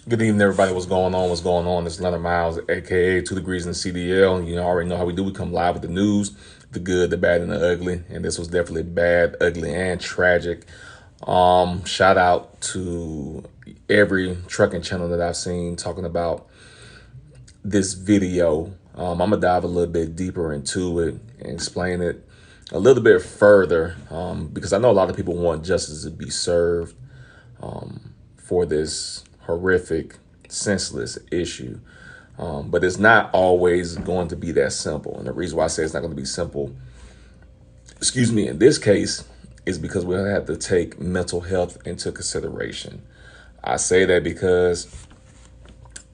Good evening, everybody. What's going on? What's going on? This is Leonard Miles, aka 2 Degrees in the CDL. You know, already know how we do. We come live with the news, the good, the bad, and the ugly. And this was definitely bad, ugly, and tragic. Shout out to every trucking channel that I've seen talking about this video. I'm gonna dive a little bit deeper into it and explain it a little bit further because I know a lot of people want justice to be served for this horrific, senseless issue. But it's not always going to be that simple. And the reason why I say it's not going to be simple, in this case, is because we have to take mental health into consideration. I say that because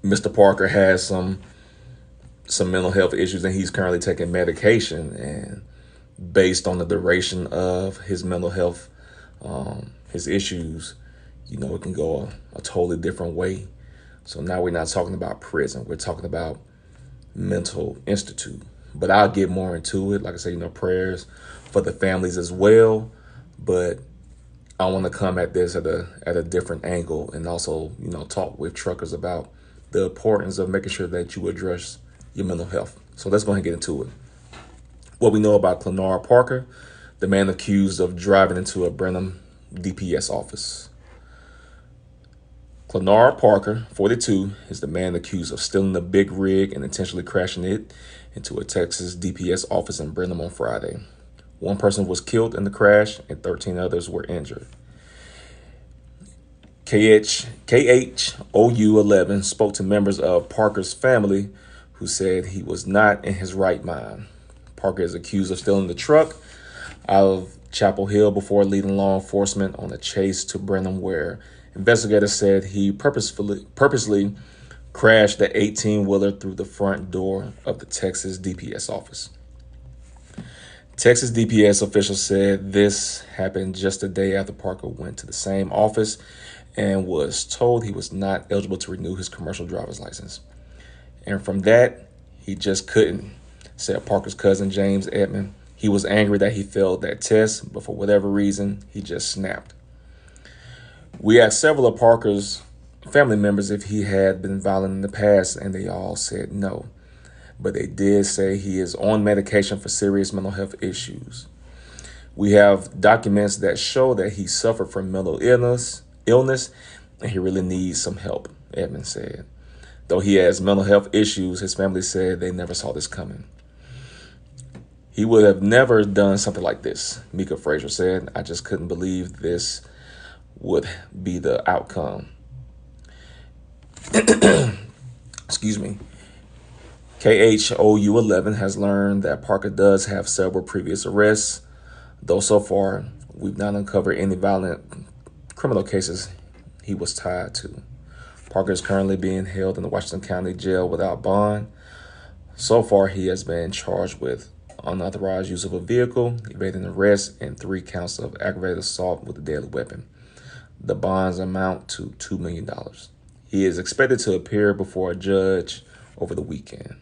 Mr. Parker has some mental health issues and he's currently taking medication. And based on the duration of his mental health, his issues, you know, it can go a totally different way. So now we're not talking about prison. We're talking about mental institute. But I'll get more into it. Like I said, you know, prayers for the families as well. But I want to come at this at a different angle and also, you know, talk with truckers about the importance of making sure that you address your mental health. So let's go ahead and get into it. What we know about Clenard Parker, the man accused of driving into a Brenham DPS office. Clenard Parker, 42, is the man accused of stealing a big rig and intentionally crashing it into a Texas DPS office in Brenham on Friday. One person was killed in the crash and 13 others were injured. KHOU 11 spoke to members of Parker's family who said he was not in his right mind. Parker is accused of stealing the truck out of Chapel Hill before leading law enforcement on a chase to Brenham, where investigators said he purposely crashed the 18-wheeler through the front door of the Texas DPS office. Texas DPS officials said this happened just a day after Parker went to the same office and was told he was not eligible to renew his commercial driver's license. And from that, he just couldn't, said Parker's cousin, James Edmond. He was angry that he failed that test, but for whatever reason, he just snapped. We asked several of Parker's family members if he had been violent in the past, and they all said no. But they did say he is on medication for serious mental health issues. We have documents that show that he suffered from mental illness, and he really needs some help, Edmund said. Though he has mental health issues, his family said they never saw this coming. He would have never done something like this, Mika Frazier said. I just couldn't believe this would be the outcome. Excuse me. KHOU 11 has learned that Parker does have several previous arrests, though so far we've not uncovered any violent criminal cases he was tied to. Parker is currently being held in the Washington County Jail without bond. So far, he has been charged with unauthorized use of a vehicle, evading arrest, and 3 counts of aggravated assault with a deadly weapon. The bonds amount to $2 million. He is expected to appear before a judge over the weekend.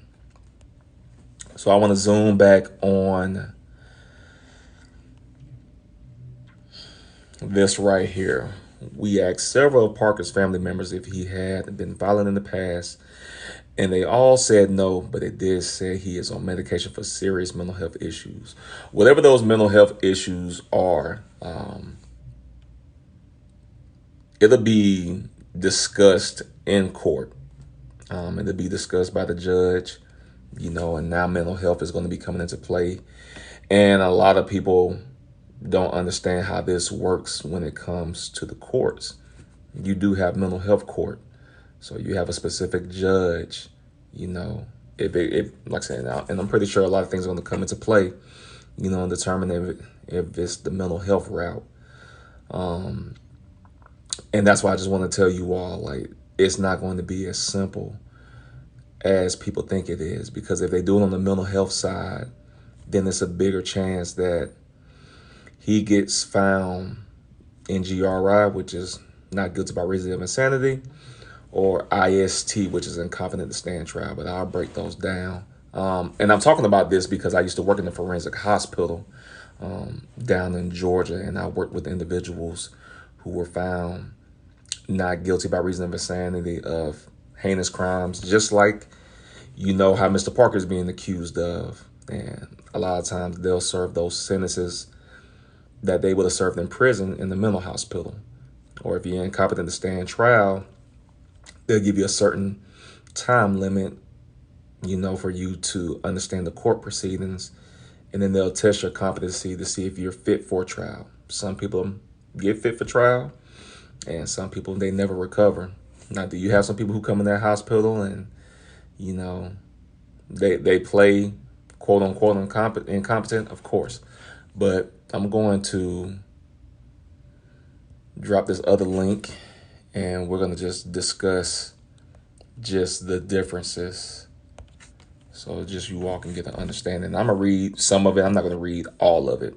So I want to zoom back on this right here. We asked several of Parker's family members if he had been violent in the past, and they all said no, but they did say he is on medication for serious mental health issues. Whatever those mental health issues are, it'll be discussed in court. It'll be discussed by the judge, you know, and now mental health is going to be coming into play. And a lot of people don't understand how this works when it comes to the courts. You do have mental health court. So you have a specific judge, you know, if like I said, now, and I'm pretty sure a lot of things are going to come into play, you know, and determine if it's the mental health route. And that's why I just want to tell you all, like, it's not going to be as simple as people think it is, because if they do it on the mental health side, then it's a bigger chance that he gets found NGRI, which is not guilty by reason of insanity, or IST, which is incompetent to stand trial. But I'll break those down. And I'm talking about this because I used to work in the forensic hospital down in Georgia, and I worked with individuals who were found not guilty by reason of insanity of heinous crimes, just like how Mr. Parker is being accused of. And a lot of times they'll serve those sentences that they would have served in prison in the mental hospital. Or if you're incompetent to stand trial, they'll give you a certain time limit, for you to understand the court proceedings. And then they'll test your competency to see if you're fit for trial. Some people get fit for trial, and some people, they never recover. Now, do you have some people who come in that hospital and, they play quote unquote incompetent? Of course. But I'm going to drop this other link, and we're going to just discuss just the differences. So just you all can get an understanding. I'm going to read some of it. I'm not going to read all of it.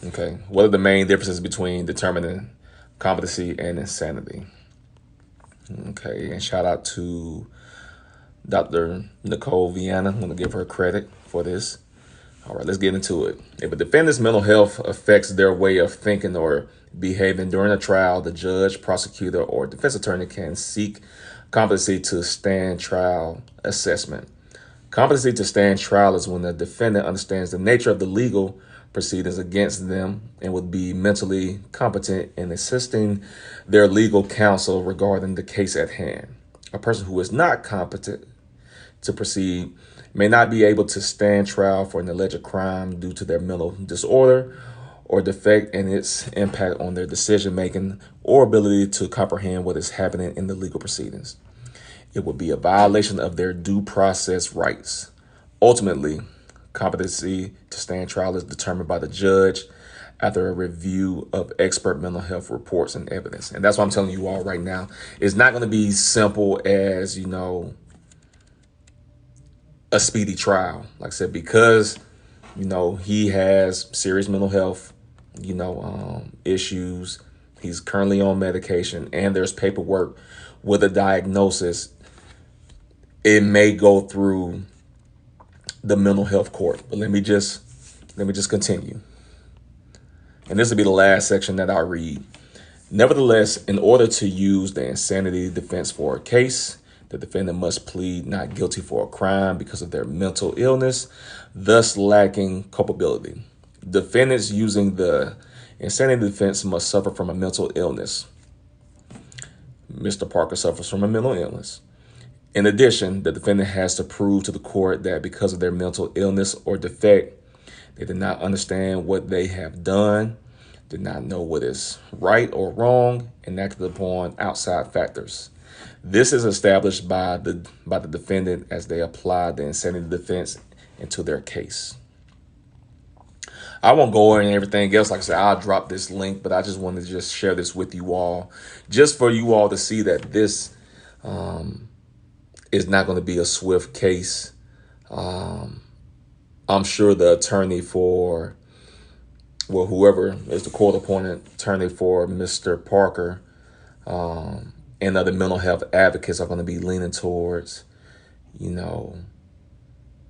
Okay. What are the main differences between determining competency and insanity? Okay. And shout out to Dr. Nicole Viana. I'm going to give her credit for this. All right, let's get into it. If a defendant's mental health affects their way of thinking or behaving during a trial, the judge, prosecutor, or defense attorney can seek competency to stand trial assessment. Competency to stand trial is when the defendant understands the nature of the legal proceedings against them and would be mentally competent in assisting their legal counsel regarding the case at hand. A person who is not competent to proceed may not be able to stand trial for an alleged crime due to their mental disorder or defect in its impact on their decision-making or ability to comprehend what is happening in the legal proceedings. It would be a violation of their due process rights. Ultimately, competency to stand trial is determined by the judge after a review of expert mental health reports and evidence. And that's what I'm telling you all right now. It's not going to be simple as, a speedy trial. Like I said, because, he has serious mental health, issues. He's currently on medication and there's paperwork with a diagnosis. It may go through the mental health court, but let me just continue. And this will be the last section that I read. Nevertheless, in order to use the insanity defense for a case, the defendant must plead not guilty for a crime because of their mental illness, thus lacking culpability. Defendants using the insanity defense must suffer from a mental illness. Mr. Parker suffers from a mental illness. In addition, the defendant has to prove to the court that because of their mental illness or defect, they did not understand what they have done, did not know what is right or wrong, and acted upon outside factors. This is established by the defendant as they apply the insanity defense into their case. I won't go into everything else. Like I said, I'll drop this link, but I just wanted to just share this with you all, just for you all to see that this is not going to be a swift case. I'm sure the attorney for, whoever is the court-appointed attorney for Mr. Parker, and other mental health advocates are going to be leaning towards, the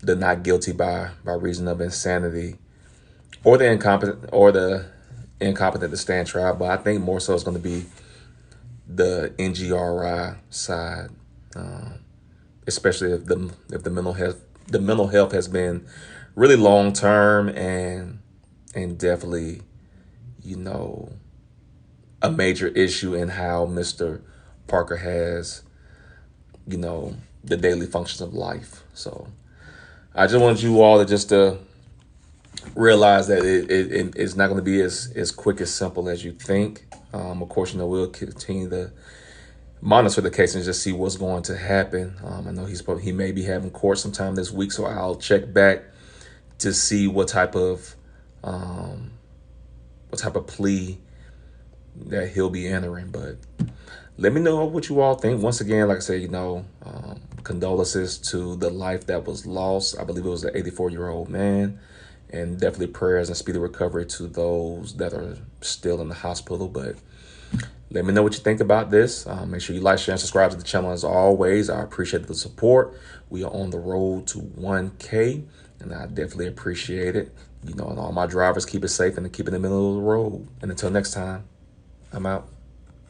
not guilty by reason of insanity, or the incompetent to stand trial. But I think more so it's going to be the NGRI side, especially if the mental health has been really long term and definitely, a major issue in how Mr. Parker has, the daily functions of life. So I just wanted you all to realize that it's not going to be as quick as simple as you think. Of course, we'll continue to monitor the case and just see what's going to happen. I know he may be having court sometime this week, so I'll check back to see what type of plea that he'll be entering. But let me know what you all think. Once again, like I said, condolences to the life that was lost. I believe it was an 84-year-old man, and definitely prayers and speedy recovery to those that are still in the hospital. But let me know what you think about this. Make sure you like, share, and subscribe to the channel as always. I appreciate the support. We are on the road to 1K, and I definitely appreciate it. And all my drivers, keep it safe and keep it in the middle of the road. And until next time, I'm out.